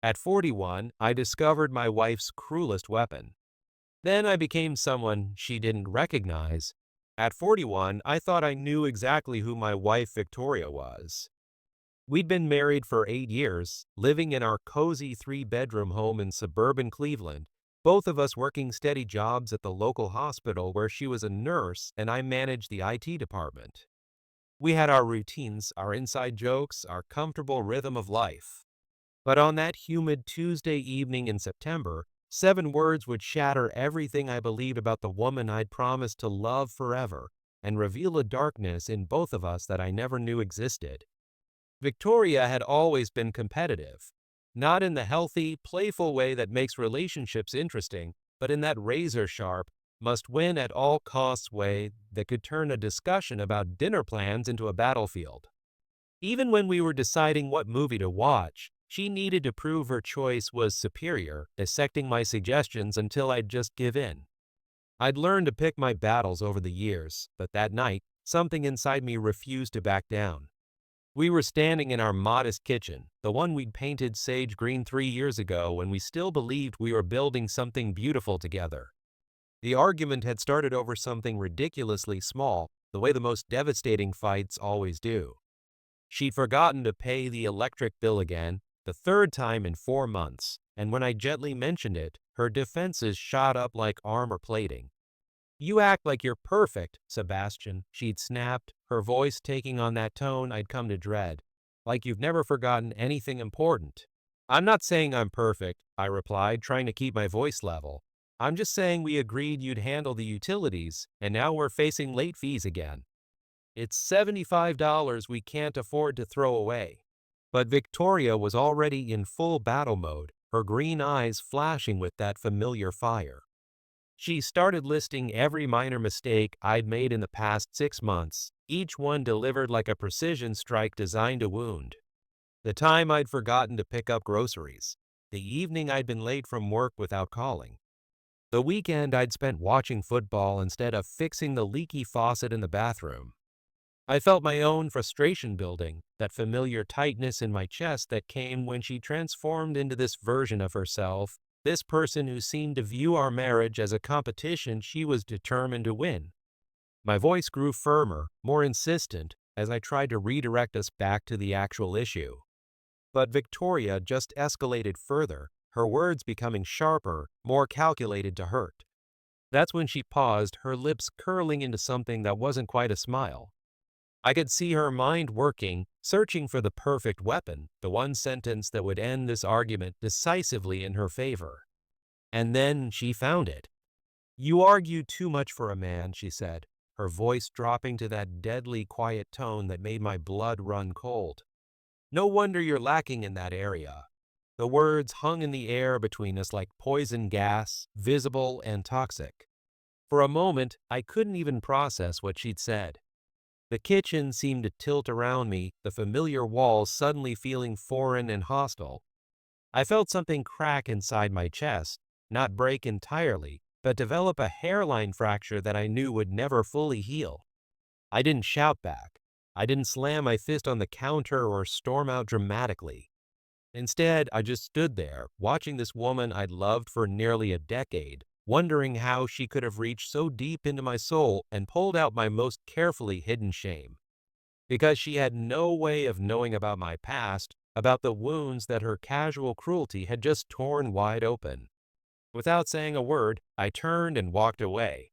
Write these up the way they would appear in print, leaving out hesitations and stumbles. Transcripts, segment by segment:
At 41, I discovered my wife's cruelest weapon. Then I became someone she didn't recognize. At 41, I thought I knew exactly who my wife Victoria was. We'd been married for 8 years, living in our cozy three-bedroom home in suburban Cleveland, both of us working steady jobs at the local hospital where she was a nurse and I managed the IT department. We had our routines, our inside jokes, our comfortable rhythm of life. But on that humid Tuesday evening in September, 7 words would shatter everything I believed about the woman I'd promised to love forever and reveal a darkness in both of us that I never knew existed. Victoria had always been competitive, not in the healthy, playful way that makes relationships interesting, but in that razor-sharp, must-win at all costs way that could turn a discussion about dinner plans into a battlefield. Even when we were deciding what movie to watch, she needed to prove her choice was superior, dissecting my suggestions until I'd just give in. I'd learned to pick my battles over the years, but that night, something inside me refused to back down. We were standing in our modest kitchen, the one we'd painted sage green 3 years ago when we still believed we were building something beautiful together. The argument had started over something ridiculously small, the way the most devastating fights always do. She'd forgotten to pay the electric bill again, the third time in 4 months, and when I gently mentioned it, her defenses shot up like armor plating. "You act like you're perfect, Sebastian," she'd snapped, her voice taking on that tone I'd come to dread. "Like you've never forgotten anything important." "I'm not saying I'm perfect," I replied, trying to keep my voice level. "I'm just saying we agreed you'd handle the utilities, and now we're facing late fees again. It's $75 we can't afford to throw away." But Victoria was already in full battle mode, her green eyes flashing with that familiar fire. She started listing every minor mistake I'd made in the past 6 months, each one delivered like a precision strike designed to wound. The time I'd forgotten to pick up groceries. The evening I'd been late from work without calling. The weekend I'd spent watching football instead of fixing the leaky faucet in the bathroom. I felt my own frustration building, that familiar tightness in my chest that came when she transformed into this version of herself, this person who seemed to view our marriage as a competition she was determined to win. My voice grew firmer, more insistent, as I tried to redirect us back to the actual issue. But Victoria just escalated further, her words becoming sharper, more calculated to hurt. That's when she paused, her lips curling into something that wasn't quite a smile. I could see her mind working, searching for the perfect weapon, the one sentence that would end this argument decisively in her favor. And then she found it. "You argue too much for a man," she said, her voice dropping to that deadly quiet tone that made my blood run cold. "No wonder you're lacking in that area." The words hung in the air between us like poison gas, visible and toxic. For a moment, I couldn't even process what she'd said. The kitchen seemed to tilt around me, the familiar walls suddenly feeling foreign and hostile. I felt something crack inside my chest, not break entirely, but develop a hairline fracture that I knew would never fully heal. I didn't shout back. I didn't slam my fist on the counter or storm out dramatically. Instead, I just stood there, watching this woman I'd loved for nearly a decade, wondering how she could have reached so deep into my soul and pulled out my most carefully hidden shame. Because she had no way of knowing about my past, about the wounds that her casual cruelty had just torn wide open. Without saying a word, I turned and walked away.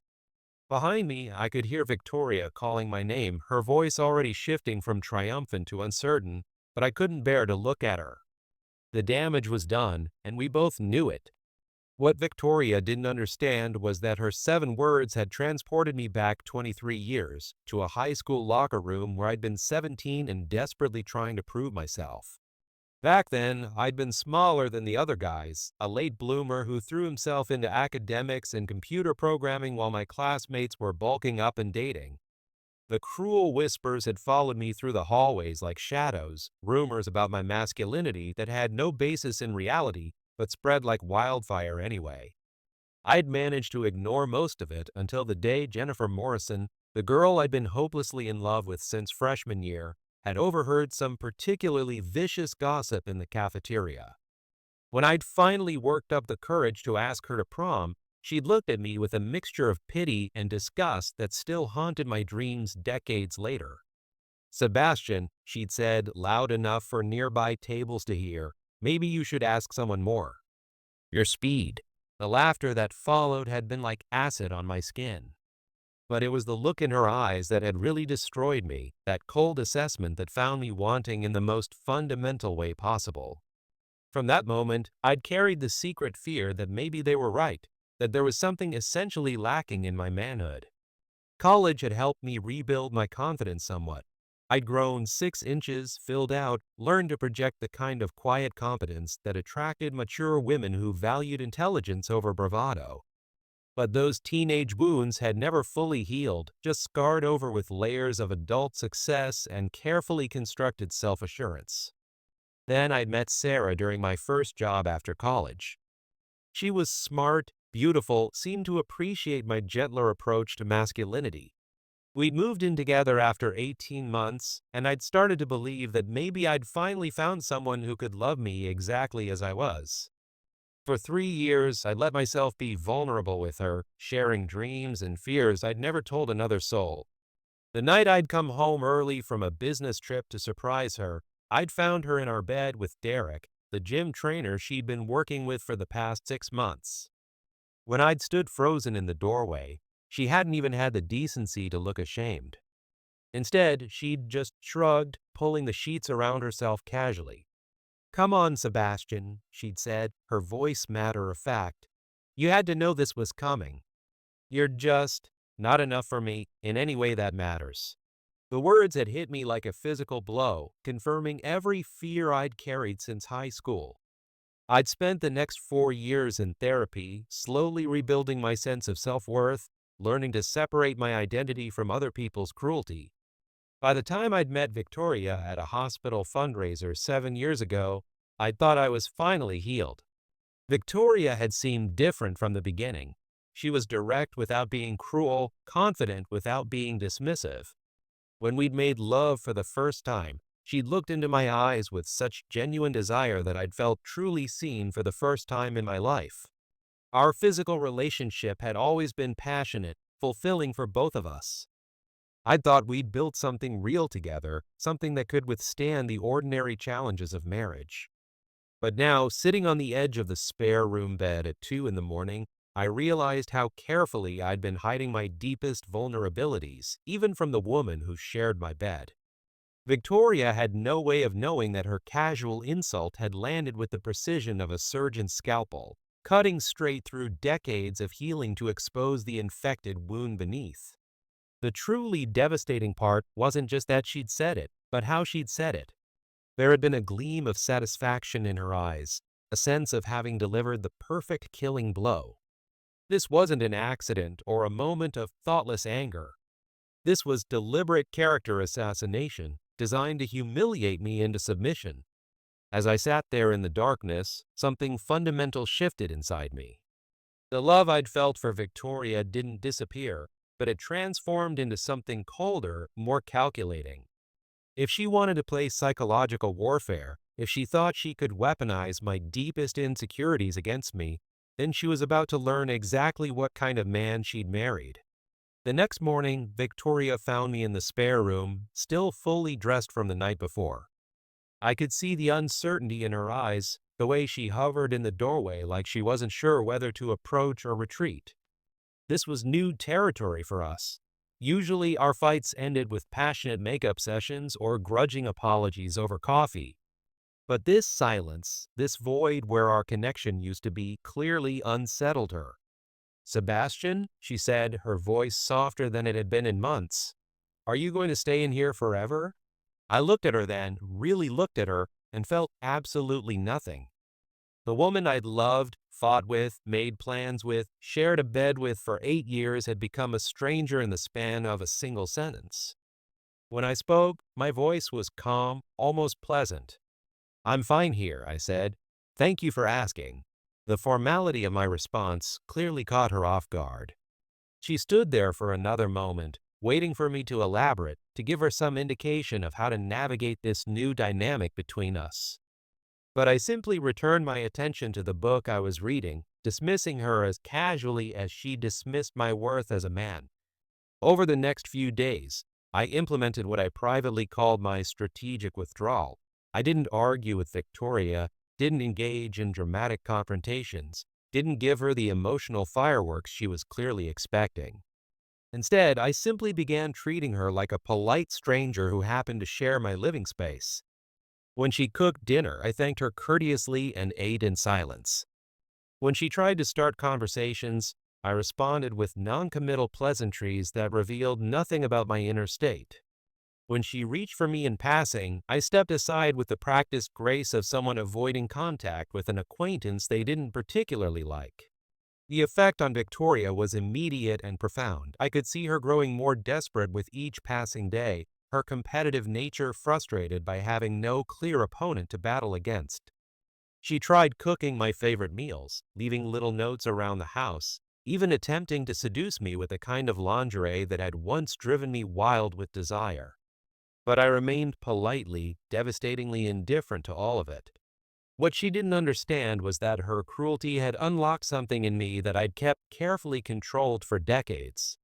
Behind me, I could hear Victoria calling my name, her voice already shifting from triumphant to uncertain, but I couldn't bear to look at her. The damage was done, and we both knew it. What Victoria didn't understand was that her 7 words had transported me back 23 years to a high school locker room where I'd been 17 and desperately trying to prove myself. Back then, I'd been smaller than the other guys, a late bloomer who threw himself into academics and computer programming while my classmates were bulking up and dating. The cruel whispers had followed me through the hallways like shadows, rumors about my masculinity that had no basis in reality but spread like wildfire anyway. I'd managed to ignore most of it until the day Jennifer Morrison, the girl I'd been hopelessly in love with since freshman year, had overheard some particularly vicious gossip in the cafeteria. When I'd finally worked up the courage to ask her to prom, she'd looked at me with a mixture of pity and disgust that still haunted my dreams decades later. "Sebastian," she'd said, loud enough for nearby tables to hear, "maybe you should ask someone more. Your speed." The laughter that followed had been like acid on my skin. But it was the look in her eyes that had really destroyed me, that cold assessment that found me wanting in the most fundamental way possible. From that moment, I'd carried the secret fear that maybe they were right, that there was something essentially lacking in my manhood. College had helped me rebuild my confidence somewhat. I'd grown 6 inches, filled out, learned to project the kind of quiet competence that attracted mature women who valued intelligence over bravado. But those teenage wounds had never fully healed, just scarred over with layers of adult success and carefully constructed self-assurance. Then I'd met Sarah during my first job after college. She was smart, beautiful, seemed to appreciate my gentler approach to masculinity. We'd moved in together after 18 months, and I'd started to believe that maybe I'd finally found someone who could love me exactly as I was. For 3 years, I let myself be vulnerable with her, sharing dreams and fears I'd never told another soul. The night I'd come home early from a business trip to surprise her, I'd found her in our bed with Derek, the gym trainer she'd been working with for the past 6 months. When I'd stood frozen in the doorway, she hadn't even had the decency to look ashamed. Instead, she'd just shrugged, pulling the sheets around herself casually. "Come on, Sebastian," she'd said, her voice matter of fact. "You had to know this was coming. You're just not enough for me in any way that matters." The words had hit me like a physical blow, confirming every fear I'd carried since high school. I'd spent the next 4 years in therapy, slowly rebuilding my sense of self-worth, learning to separate my identity from other people's cruelty. By the time I'd met Victoria at a hospital fundraiser 7 years ago, I'd thought I was finally healed. Victoria had seemed different from the beginning. She was direct without being cruel, confident without being dismissive. When we'd made love for the first time, she'd looked into my eyes with such genuine desire that I'd felt truly seen for the first time in my life. Our physical relationship had always been passionate, fulfilling for both of us. I thought we'd built something real together, something that could withstand the ordinary challenges of marriage. But now, sitting on the edge of the spare room bed at 2 in the morning, I realized how carefully I'd been hiding my deepest vulnerabilities, even from the woman who shared my bed. Victoria had no way of knowing that her casual insult had landed with the precision of a surgeon's scalpel, cutting straight through decades of healing to expose the infected wound beneath. The truly devastating part wasn't just that she'd said it, but how she'd said it. There had been a gleam of satisfaction in her eyes, a sense of having delivered the perfect killing blow. This wasn't an accident or a moment of thoughtless anger. This was deliberate character assassination, designed to humiliate me into submission. As I sat there in the darkness, something fundamental shifted inside me. The love I'd felt for Victoria didn't disappear, but it transformed into something colder, more calculating. If she wanted to play psychological warfare, if she thought she could weaponize my deepest insecurities against me, then she was about to learn exactly what kind of man she'd married. The next morning, Victoria found me in the spare room, still fully dressed from the night before. I could see the uncertainty in her eyes, the way she hovered in the doorway like she wasn't sure whether to approach or retreat. This was new territory for us. Usually our fights ended with passionate makeup sessions or grudging apologies over coffee. But this silence, this void where our connection used to be, clearly unsettled her. "Sebastian," she said, her voice softer than it had been in months, "are you going to stay in here forever?" I looked at her then, really looked at her, and felt absolutely nothing. The woman I'd loved, fought with, made plans with, shared a bed with for 8 years had become a stranger in the span of a single sentence. When I spoke, my voice was calm, almost pleasant. "I'm fine here," I said. "Thank you for asking." The formality of my response clearly caught her off guard. She stood there for another moment, waiting for me to elaborate, to give her some indication of how to navigate this new dynamic between us. But I simply returned my attention to the book I was reading, dismissing her as casually as she dismissed my worth as a man. Over the next few days, I implemented what I privately called my strategic withdrawal. I didn't argue with Victoria, didn't engage in dramatic confrontations, didn't give her the emotional fireworks she was clearly expecting. Instead, I simply began treating her like a polite stranger who happened to share my living space. When she cooked dinner, I thanked her courteously and ate in silence. When she tried to start conversations, I responded with noncommittal pleasantries that revealed nothing about my inner state. When she reached for me in passing, I stepped aside with the practiced grace of someone avoiding contact with an acquaintance they didn't particularly like. The effect on Victoria was immediate and profound. I could see her growing more desperate with each passing day, her competitive nature frustrated by having no clear opponent to battle against. She tried cooking my favorite meals, leaving little notes around the house, even attempting to seduce me with the kind of lingerie that had once driven me wild with desire. But I remained politely, devastatingly indifferent to all of it. What she didn't understand was that her cruelty had unlocked something in me that I'd kept carefully controlled for decades.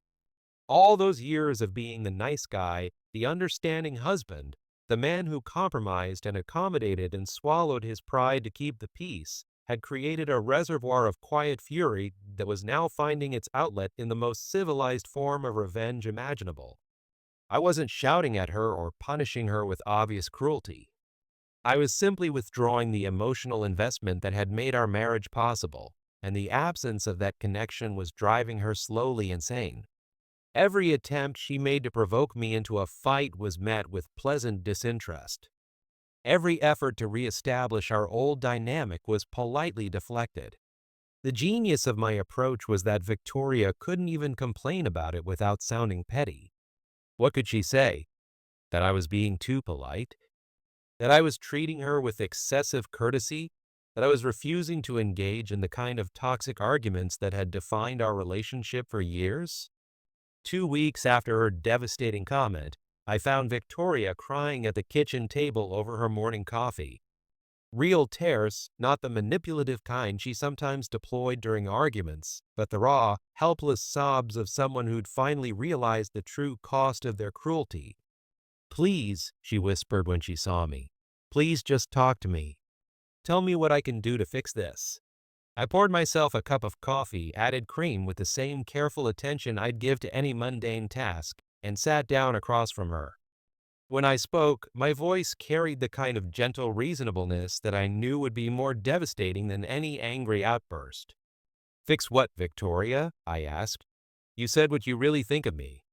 All those years of being the nice guy, the understanding husband, the man who compromised and accommodated and swallowed his pride to keep the peace, had created a reservoir of quiet fury that was now finding its outlet in the most civilized form of revenge imaginable. I wasn't shouting at her or punishing her with obvious cruelty. I was simply withdrawing the emotional investment that had made our marriage possible, and the absence of that connection was driving her slowly insane. Every attempt she made to provoke me into a fight was met with pleasant disinterest. Every effort to reestablish our old dynamic was politely deflected. The genius of my approach was that Victoria couldn't even complain about it without sounding petty. What could she say? That I was being too polite? That I was treating her with excessive courtesy? That I was refusing to engage in the kind of toxic arguments that had defined our relationship for years? 2 weeks after her devastating comment, I found Victoria crying at the kitchen table over her morning coffee. Real tears, not the manipulative kind she sometimes deployed during arguments, but the raw, helpless sobs of someone who'd finally realized the true cost of their cruelty. "Please," she whispered when she saw me. "Please just talk to me. Tell me what I can do to fix this." I poured myself a cup of coffee, added cream with the same careful attention I'd give to any mundane task, and sat down across from her. When I spoke, my voice carried the kind of gentle reasonableness that I knew would be more devastating than any angry outburst. "Fix what, Victoria?" I asked. "You said what you really think of me."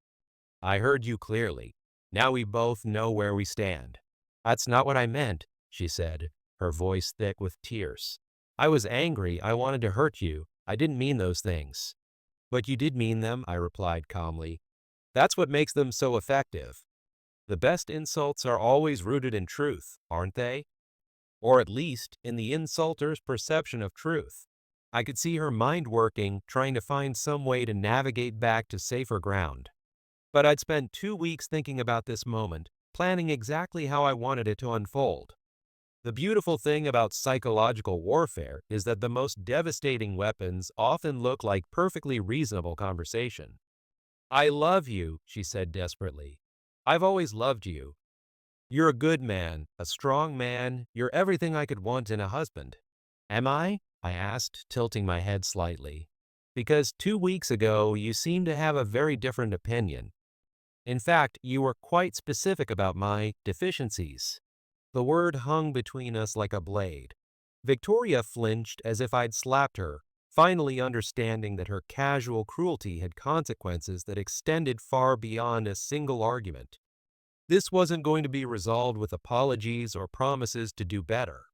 "I heard you clearly. Now we both know where we stand." "That's not what I meant," she said, her voice thick with tears. "I was angry. I wanted to hurt you. I didn't mean those things." "But you did mean them," I replied calmly. "That's what makes them so effective. The best insults are always rooted in truth, aren't they? Or at least in the insulter's perception of truth." I could see her mind working, trying to find some way to navigate back to safer ground. But I'd spent 2 weeks thinking about this moment, planning exactly how I wanted it to unfold. The beautiful thing about psychological warfare is that the most devastating weapons often look like perfectly reasonable conversation. "I love you," she said desperately. "I've always loved you. You're a good man, a strong man, you're everything I could want in a husband." "Am I?" I asked, tilting my head slightly. "Because 2 weeks ago you seemed to have a very different opinion. In fact, you were quite specific about my deficiencies." The word hung between us like a blade. Victoria flinched as if I'd slapped her, finally understanding that her casual cruelty had consequences that extended far beyond a single argument. This wasn't going to be resolved with apologies or promises to do better.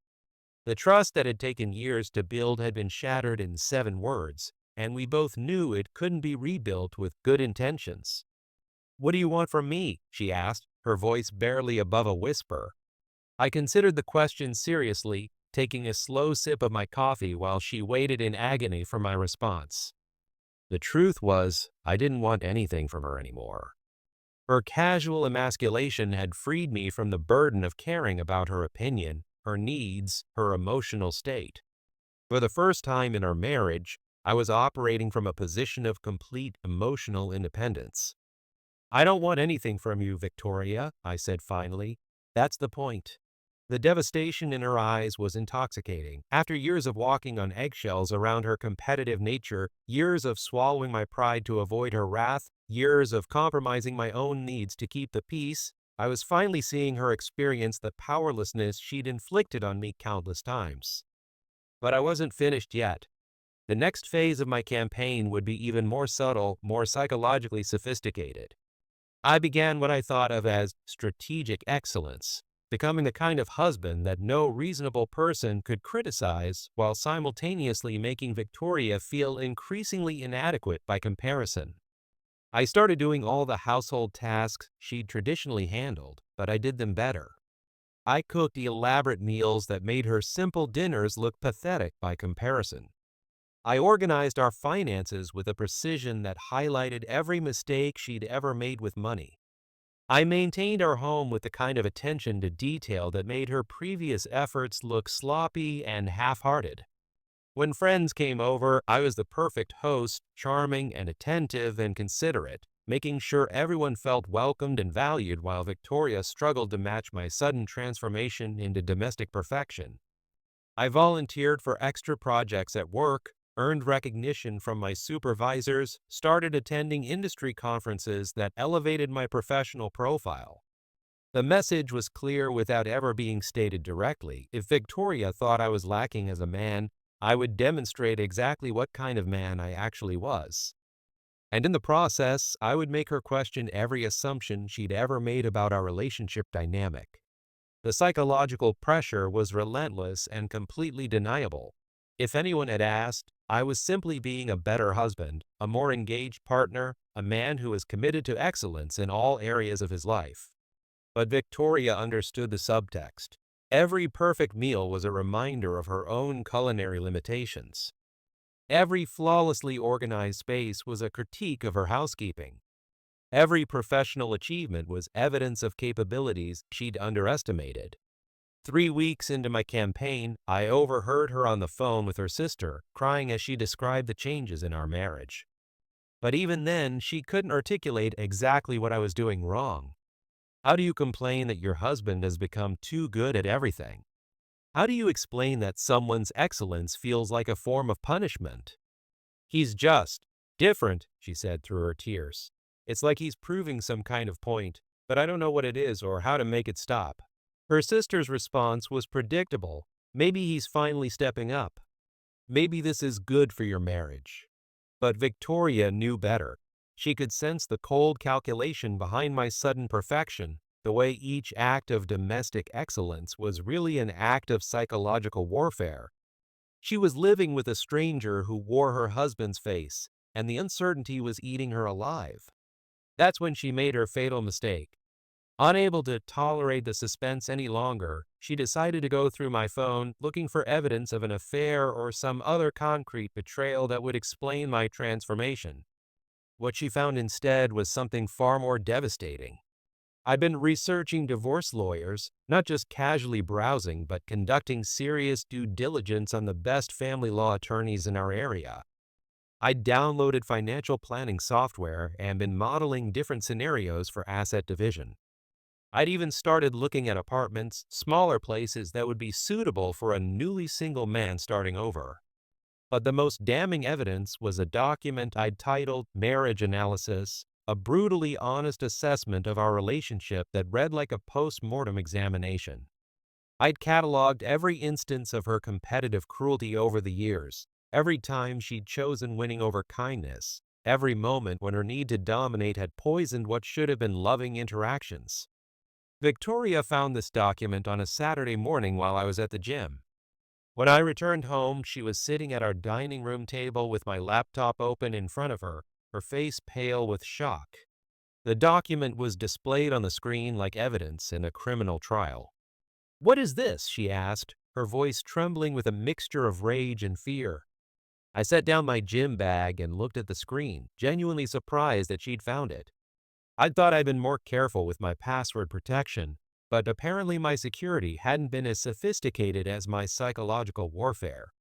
The trust that had taken years to build had been shattered in 7 words, and we both knew it couldn't be rebuilt with good intentions. "What do you want from me?" she asked, her voice barely above a whisper. I considered the question seriously, taking a slow sip of my coffee while she waited in agony for my response. The truth was, I didn't want anything from her anymore. Her casual emasculation had freed me from the burden of caring about her opinion, her needs, her emotional state. For the first time in our marriage, I was operating from a position of complete emotional independence. "I don't want anything from you, Victoria," I said finally. "That's the point." The devastation in her eyes was intoxicating. After years of walking on eggshells around her competitive nature, years of swallowing my pride to avoid her wrath, years of compromising my own needs to keep the peace, I was finally seeing her experience the powerlessness she'd inflicted on me countless times. But I wasn't finished yet. The next phase of my campaign would be even more subtle, more psychologically sophisticated. I began what I thought of as strategic excellence, becoming the kind of husband that no reasonable person could criticize while simultaneously making Victoria feel increasingly inadequate by comparison. I started doing all the household tasks she'd traditionally handled, but I did them better. I cooked elaborate meals that made her simple dinners look pathetic by comparison. I organized our finances with a precision that highlighted every mistake she'd ever made with money. I maintained our home with the kind of attention to detail that made her previous efforts look sloppy and half-hearted. When friends came over, I was the perfect host, charming and attentive and considerate, making sure everyone felt welcomed and valued while Victoria struggled to match my sudden transformation into domestic perfection. I volunteered for extra projects at work, earned recognition from my supervisors, started attending industry conferences that elevated my professional profile. The message was clear without ever being stated directly. If Victoria thought I was lacking as a man, I would demonstrate exactly what kind of man I actually was. And in the process, I would make her question every assumption she'd ever made about our relationship dynamic. The psychological pressure was relentless and completely deniable. If anyone had asked, I was simply being a better husband, a more engaged partner, a man who is committed to excellence in all areas of his life. But Victoria understood the subtext. Every perfect meal was a reminder of her own culinary limitations. Every flawlessly organized space was a critique of her housekeeping. Every professional achievement was evidence of capabilities she'd underestimated. 3 weeks into my campaign, I overheard her on the phone with her sister, crying as she described the changes in our marriage. But even then, she couldn't articulate exactly what I was doing wrong. How do you complain that your husband has become too good at everything? How do you explain that someone's excellence feels like a form of punishment? "He's just different," she said through her tears. "It's like he's proving some kind of point, but I don't know what it is or how to make it stop." Her sister's response was predictable. "Maybe he's finally stepping up. Maybe this is good for your marriage." But Victoria knew better. She could sense the cold calculation behind my sudden perfection, the way each act of domestic excellence was really an act of psychological warfare. She was living with a stranger who wore her husband's face, and the uncertainty was eating her alive. That's when she made her fatal mistake. Unable to tolerate the suspense any longer, she decided to go through my phone looking for evidence of an affair or some other concrete betrayal that would explain my transformation. What she found instead was something far more devastating. I'd been researching divorce lawyers, not just casually browsing, but conducting serious due diligence on the best family law attorneys in our area. I'd downloaded financial planning software and been modeling different scenarios for asset division. I'd even started looking at apartments, smaller places that would be suitable for a newly single man starting over. But the most damning evidence was a document I'd titled Marriage Analysis, a brutally honest assessment of our relationship that read like a post-mortem examination. I'd cataloged every instance of her competitive cruelty over the years, every time she'd chosen winning over kindness, every moment when her need to dominate had poisoned what should have been loving interactions. Victoria found this document on a Saturday morning while I was at the gym. When I returned home, she was sitting at our dining room table with my laptop open in front of her, her face pale with shock. The document was displayed on the screen like evidence in a criminal trial. "What is this?" she asked, her voice trembling with a mixture of rage and fear. I set down my gym bag and looked at the screen, genuinely surprised that she'd found it. I'd thought I'd been more careful with my password protection, but apparently my security hadn't been as sophisticated as my psychological warfare.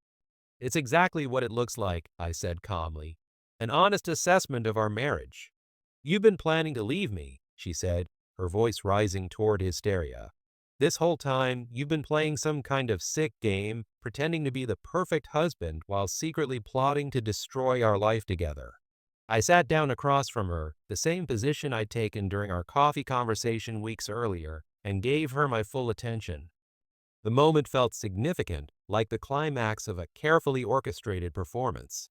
"It's exactly what it looks like," I said calmly. "An honest assessment of our marriage." "You've been planning to leave me," she said, her voice rising toward hysteria. "This whole time, you've been playing some kind of sick game, pretending to be the perfect husband while secretly plotting to destroy our life together." I sat down across from her, the same position I'd taken during our coffee conversation weeks earlier, and gave her my full attention. The moment felt significant, like the climax of a carefully orchestrated performance.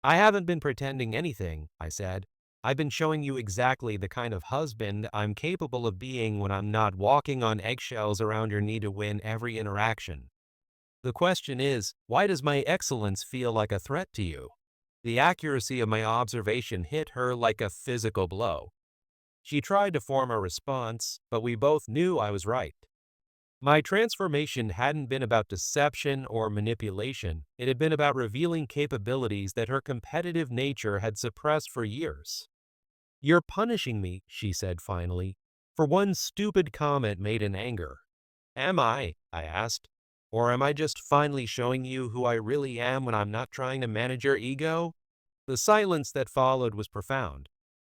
"I haven't been pretending anything," I said. "I've been showing you exactly the kind of husband I'm capable of being when I'm not walking on eggshells around your knee to win every interaction. The question is, why does my excellence feel like a threat to you?" The accuracy of my observation hit her like a physical blow. She tried to form a response, but we both knew I was right. My transformation hadn't been about deception or manipulation. It had been about revealing capabilities that her competitive nature had suppressed for years. "You're punishing me," she said finally, "for one stupid comment made in anger." "Am I?" I asked. "Or am I just finally showing you who I really am when I'm not trying to manage your ego?" The silence that followed was profound.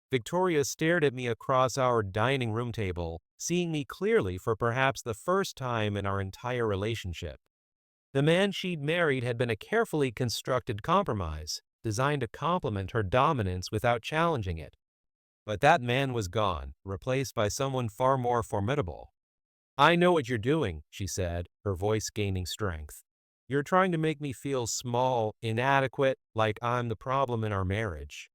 Victoria stared at me across our dining room table, seeing me clearly for perhaps the first time in our entire relationship. The man she'd married had been a carefully constructed compromise, designed to complement her dominance without challenging it. But that man was gone, replaced by someone far more formidable. "I know what you're doing," she said, her voice gaining strength. "You're trying to make me feel small, inadequate, like I'm the problem in our marriage.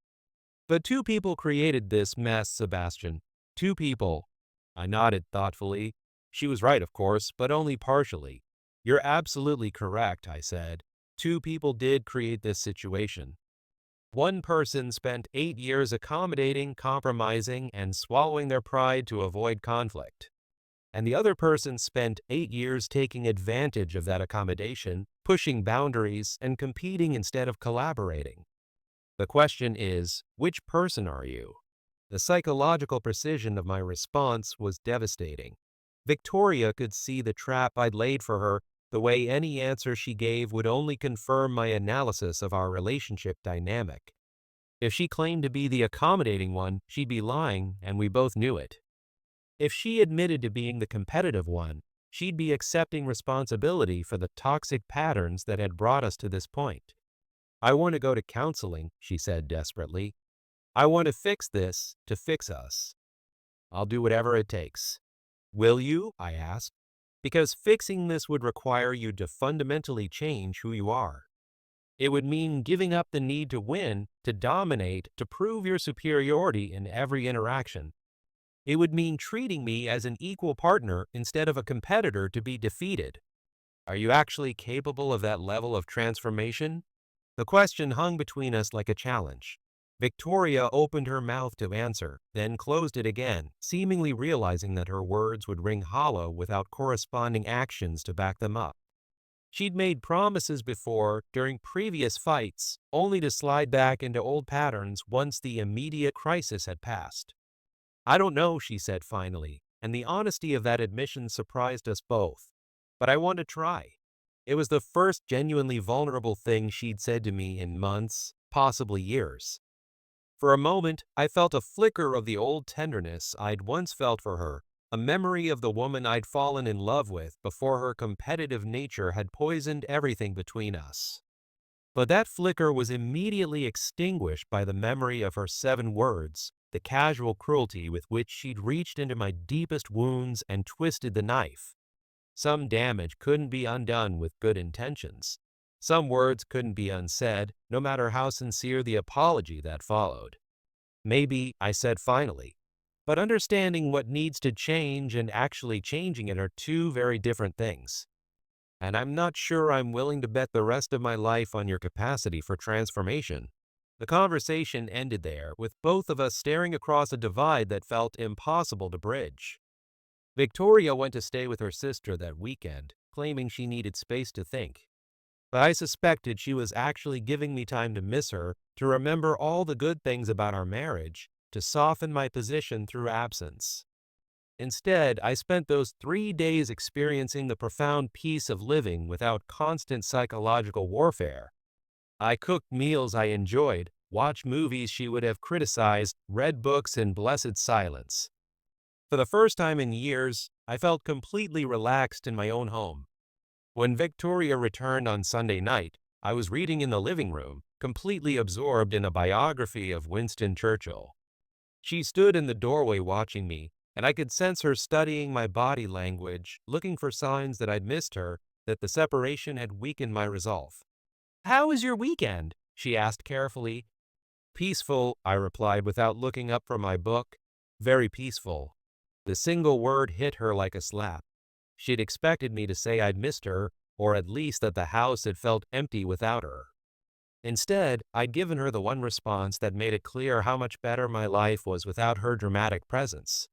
But two people created this mess, Sebastian. Two people." I nodded thoughtfully. She was right, of course, but only partially. "You're absolutely correct," I said. "Two people did create this situation. One person spent 8 years accommodating, compromising, and swallowing their pride to avoid conflict. And the other person spent 8 years taking advantage of that accommodation, pushing boundaries, and competing instead of collaborating. The question is, which person are you?" The psychological precision of my response was devastating. Victoria could see the trap I'd laid for her, the way any answer she gave would only confirm my analysis of our relationship dynamic. If she claimed to be the accommodating one, she'd be lying, and we both knew it. If she admitted to being the competitive one, she'd be accepting responsibility for the toxic patterns that had brought us to this point. "I want to go to counseling," she said desperately. "I want to fix this to fix us. I'll do whatever it takes." "Will you?" I asked. "Because fixing this would require you to fundamentally change who you are. It would mean giving up the need to win, to dominate, to prove your superiority in every interaction. It would mean treating me as an equal partner instead of a competitor to be defeated. Are you actually capable of that level of transformation?" The question hung between us like a challenge. Victoria opened her mouth to answer, then closed it again, seemingly realizing that her words would ring hollow without corresponding actions to back them up. She'd made promises before, during previous fights, only to slide back into old patterns once the immediate crisis had passed. "I don't know," she said finally, and the honesty of that admission surprised us both. "But I want to try." It was the first genuinely vulnerable thing she'd said to me in months, possibly years. For a moment, I felt a flicker of the old tenderness I'd once felt for her, a memory of the woman I'd fallen in love with before her competitive nature had poisoned everything between us. But that flicker was immediately extinguished by the memory of her 7 words, the casual cruelty with which she'd reached into my deepest wounds and twisted the knife. Some damage couldn't be undone with good intentions. Some words couldn't be unsaid, no matter how sincere the apology that followed. "Maybe," I said finally, "but understanding what needs to change and actually changing it are two very different things. And I'm not sure I'm willing to bet the rest of my life on your capacity for transformation." The conversation ended there, with both of us staring across a divide that felt impossible to bridge. Victoria went to stay with her sister that weekend, claiming she needed space to think. But I suspected she was actually giving me time to miss her, to remember all the good things about our marriage, to soften my position through absence. Instead, I spent those 3 days experiencing the profound peace of living without constant psychological warfare. I cooked meals I enjoyed, watched movies she would have criticized, read books in blessed silence. For the first time in years, I felt completely relaxed in my own home. When Victoria returned on Sunday night, I was reading in the living room, completely absorbed in a biography of Winston Churchill. She stood in the doorway watching me, and I could sense her studying my body language, looking for signs that I'd missed her, that the separation had weakened my resolve. "How was your weekend?" she asked carefully. "Peaceful," I replied without looking up from my book. "Very peaceful." The single word hit her like a slap. She'd expected me to say I'd missed her, or at least that the house had felt empty without her. Instead, I'd given her the one response that made it clear how much better my life was without her dramatic presence.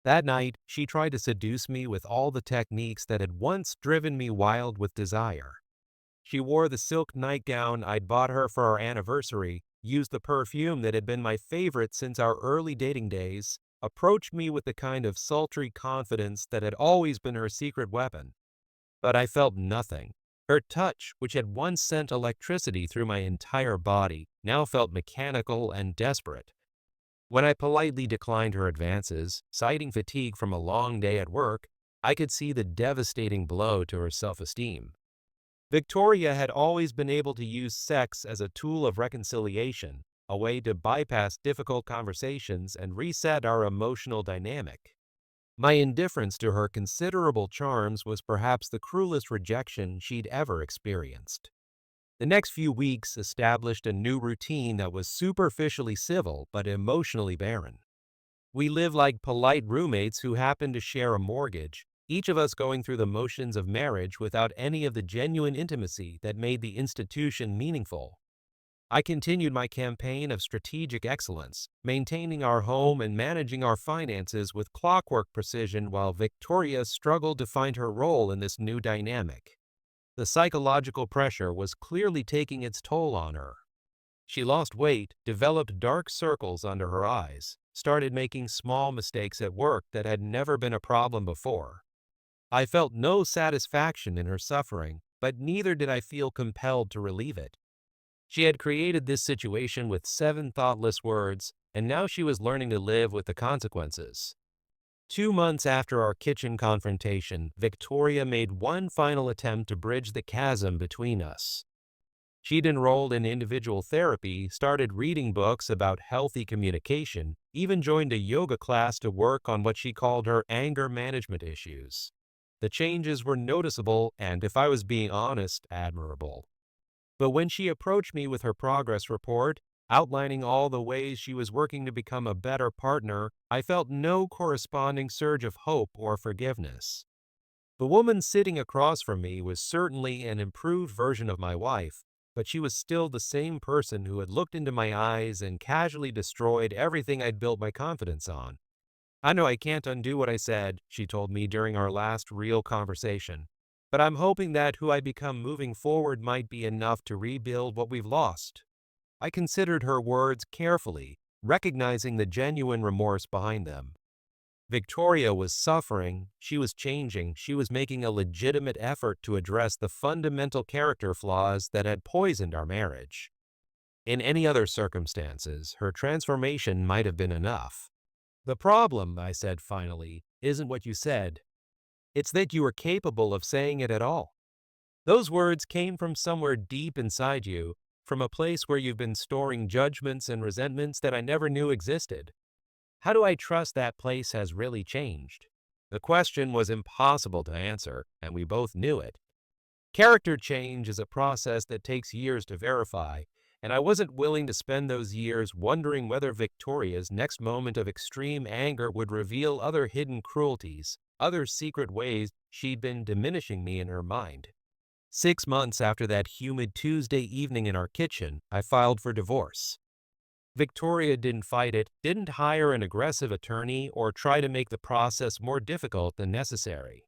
That night, she tried to seduce me with all the techniques that had once driven me wild with desire. She wore the silk nightgown I'd bought her for our anniversary, used the perfume that had been my favorite since our early dating days, approached me with the kind of sultry confidence that had always been her secret weapon. But I felt nothing. Her touch, which had once sent electricity through my entire body, now felt mechanical and desperate. When I politely declined her advances, citing fatigue from a long day at work, I could see the devastating blow to her self-esteem. Victoria had always been able to use sex as a tool of reconciliation, a way to bypass difficult conversations and reset our emotional dynamic. My indifference to her considerable charms was perhaps the cruelest rejection she'd ever experienced. The next few weeks established a new routine that was superficially civil but emotionally barren. We lived like polite roommates who happened to share a mortgage, each of us going through the motions of marriage without any of the genuine intimacy that made the institution meaningful. I continued my campaign of strategic excellence, maintaining our home and managing our finances with clockwork precision while Victoria struggled to find her role in this new dynamic. The psychological pressure was clearly taking its toll on her. She lost weight, developed dark circles under her eyes, started making small mistakes at work that had never been a problem before. I felt no satisfaction in her suffering, but neither did I feel compelled to relieve it. She had created this situation with 7 thoughtless words, and now she was learning to live with the consequences. 2 months after our kitchen confrontation, Victoria made one final attempt to bridge the chasm between us. She'd enrolled in individual therapy, started reading books about healthy communication, even joined a yoga class to work on what she called her anger management issues. The changes were noticeable and, if I was being honest, admirable. But when she approached me with her progress report, outlining all the ways she was working to become a better partner, I felt no corresponding surge of hope or forgiveness. The woman sitting across from me was certainly an improved version of my wife, but she was still the same person who had looked into my eyes and casually destroyed everything I'd built my confidence on. "I know I can't undo what I said," she told me during our last real conversation, "but I'm hoping that who I become moving forward might be enough to rebuild what we've lost." I considered her words carefully, recognizing the genuine remorse behind them. Victoria was suffering, she was changing, she was making a legitimate effort to address the fundamental character flaws that had poisoned our marriage. In any other circumstances, her transformation might have been enough. "The problem," I said finally, "isn't what you said. It's that you were capable of saying it at all. Those words came from somewhere deep inside you, from a place where you've been storing judgments and resentments that I never knew existed. How do I trust that place has really changed?" The question was impossible to answer, and we both knew it. Character change is a process that takes years to verify, and I wasn't willing to spend those years wondering whether Victoria's next moment of extreme anger would reveal other hidden cruelties, other secret ways she'd been diminishing me in her mind. 6 months after that humid Tuesday evening in our kitchen, I filed for divorce. Victoria didn't fight it, didn't hire an aggressive attorney, or try to make the process more difficult than necessary.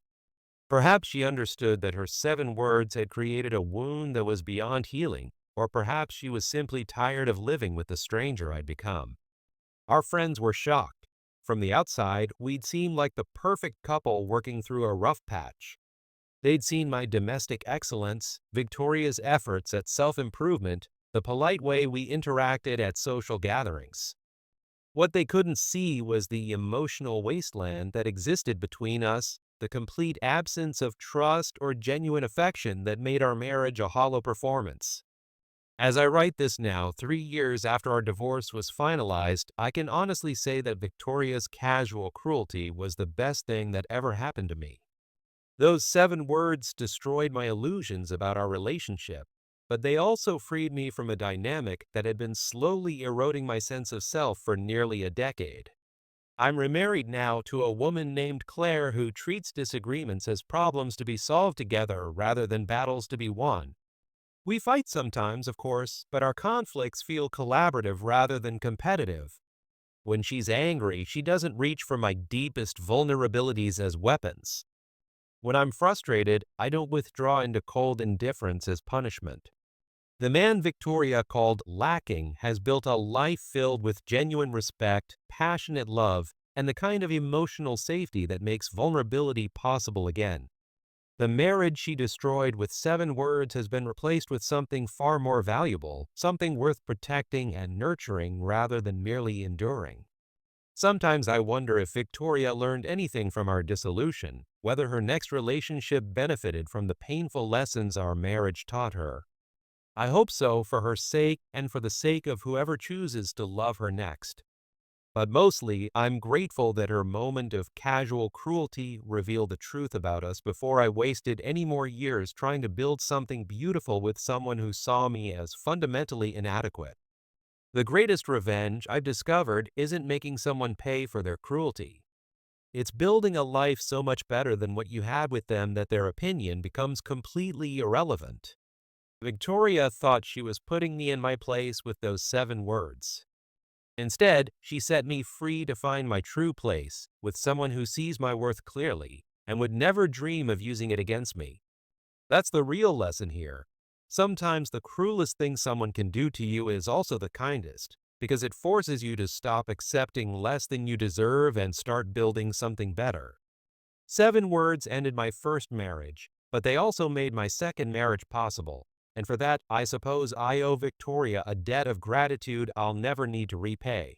Perhaps she understood that her 7 words had created a wound that was beyond healing, or perhaps she was simply tired of living with the stranger I'd become. Our friends were shocked. From the outside, we'd seem like the perfect couple working through a rough patch. They'd seen my domestic excellence, Victoria's efforts at self-improvement, the polite way we interacted at social gatherings. What they couldn't see was the emotional wasteland that existed between us, the complete absence of trust or genuine affection that made our marriage a hollow performance. As I write this now, 3 years after our divorce was finalized, I can honestly say that Victoria's casual cruelty was the best thing that ever happened to me. Those 7 words destroyed my illusions about our relationship, but they also freed me from a dynamic that had been slowly eroding my sense of self for nearly a decade. I'm remarried now to a woman named Claire who treats disagreements as problems to be solved together rather than battles to be won. We fight sometimes, of course, but our conflicts feel collaborative rather than competitive. When she's angry, she doesn't reach for my deepest vulnerabilities as weapons. When I'm frustrated, I don't withdraw into cold indifference as punishment. The man Victoria called lacking has built a life filled with genuine respect, passionate love, and the kind of emotional safety that makes vulnerability possible again. The marriage she destroyed with 7 words has been replaced with something far more valuable, something worth protecting and nurturing rather than merely enduring. Sometimes I wonder if Victoria learned anything from our dissolution, whether her next relationship benefited from the painful lessons our marriage taught her. I hope so for her sake and for the sake of whoever chooses to love her next. But mostly, I'm grateful that her moment of casual cruelty revealed the truth about us before I wasted any more years trying to build something beautiful with someone who saw me as fundamentally inadequate. The greatest revenge I've discovered isn't making someone pay for their cruelty. It's building a life so much better than what you had with them that their opinion becomes completely irrelevant. Victoria thought she was putting me in my place with those 7 words. Instead, she set me free to find my true place with someone who sees my worth clearly and would never dream of using it against me. That's the real lesson here. Sometimes the cruelest thing someone can do to you is also the kindest, because it forces you to stop accepting less than you deserve and start building something better. 7 words ended my first marriage, but they also made my second marriage possible. And for that, I suppose I owe Victoria a debt of gratitude I'll never need to repay.